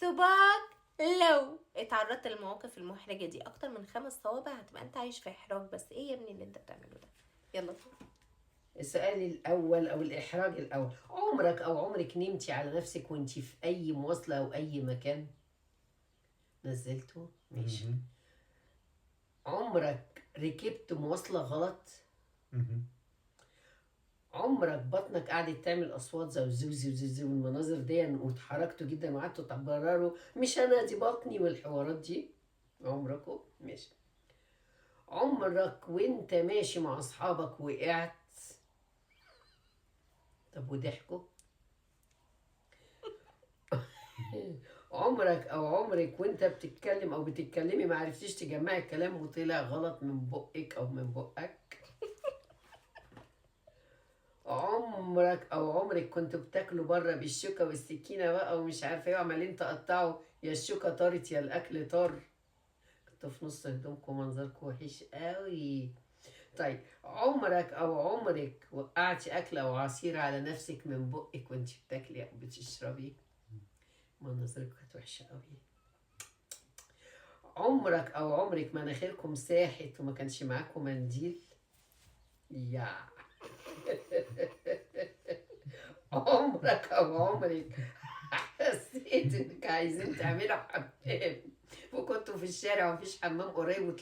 صباك لو اتعرضت للمواقف المحرجة دي اكتر من 5 صوابع هتبقى انت عايش في احراج. بس ايه يا ابني اللي انت بتعمله ده؟ يلا طول. السؤال الأول أو الإحراج الأول، عمرك أو عمرك نمتي على نفسك وانتي في أي مواصلة أو أي مكان؟ نزلته؟ ماشي. مهم. عمرك ركبت مواصلة غلط؟ مهم. عمرك بطنك قعدت تعمل أصوات زي زو زو زو زو والمناظر دي واتحركتوا جدا وقعدتوا تبرروا مش أنا دي بطني والحوارات دي؟ عمركم؟ ماشي. عمرك وانت ماشي مع أصحابك وقعت؟ طب وضحكوا؟ عمرك او عمرك وانت بتتكلم او بتتكلمي ما عرفتيش تجمعي الكلام وطلع غلط من بقك او من بقك؟ عمرك او عمرك كنتوا بتاكلوا بره بالشوكه والسكينه بقى ومش عارفه ايه وعمالين تقطعوا، يا الشوكه طارت يا الاكل طار، كنتوا في نص هدومكم منظركم وحش قوي. طيب عمرك او عمرك وقعتي اكل او عصير على نفسك من بقك وانت بتاكلي او بتشربي؟ منظرك كانت وحشه قوي. عمرك او عمرك مناخيركم ساحت وما كانش معاكم منديل؟ يا عمرك او عمرك حسيت انك عايزين تعملوا حمام وكنتوا في الشارع ومفيش حمام قريب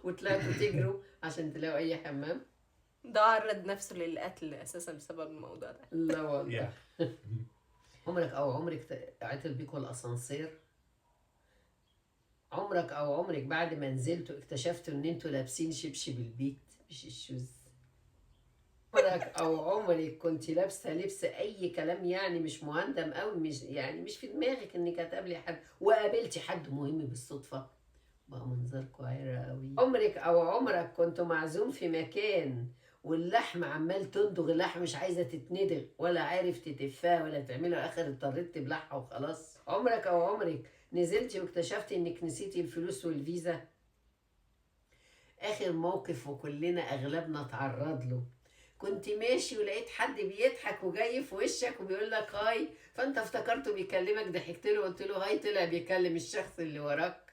وطلعتوا تجروا عشان تلاقوا اي حمام؟ ده عرض نفسه للقتل اساسا بسبب الموضوع ده. لا والله. Yeah. عمرك او عمرك عطل بيكوا الاسانسير؟ عمرك او عمرك بعد ما نزلتوا اكتشفتوا ان انتوا لابسين شبشب البيت مش الشوز؟ عمرك او عمرك كنت لابسه لبس اي كلام يعني مش مهندم قوي، مش يعني مش في دماغك انك هتقابلي حد وقابلتي حد مهم بالصدفه؟ بقى منظركوا عيرة قوي. عمرك او عمرك كنت معزوم في مكان واللحم عمال تندغ، اللحم مش عايزه تتندغ ولا عارف تتفاه ولا تعمله، اخر اضطريت تبلعها وخلاص؟ عمرك او عمرك نزلتي واكتشفتي انك نسيتي الفلوس والفيزا؟ اخر موقف وكلنا اغلبنا تعرض له، كنت ماشي ولقيت حد بيضحك وجاي في وشك وبيقول لك هاي، فانت افتكرته بيكلمك، ضحكت له وقلت له هاي، طلع بيكلم الشخص اللي وراك.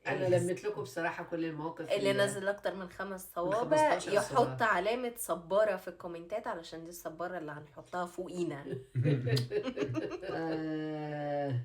انا لميت لكم بصراحه كل المواقف اللي نزل اكتر من 5 من صوابع 15 يحط صباع. علامة صبارة في الكومنتات علشان دي الصبارة اللي هنحطها فوقينا. آه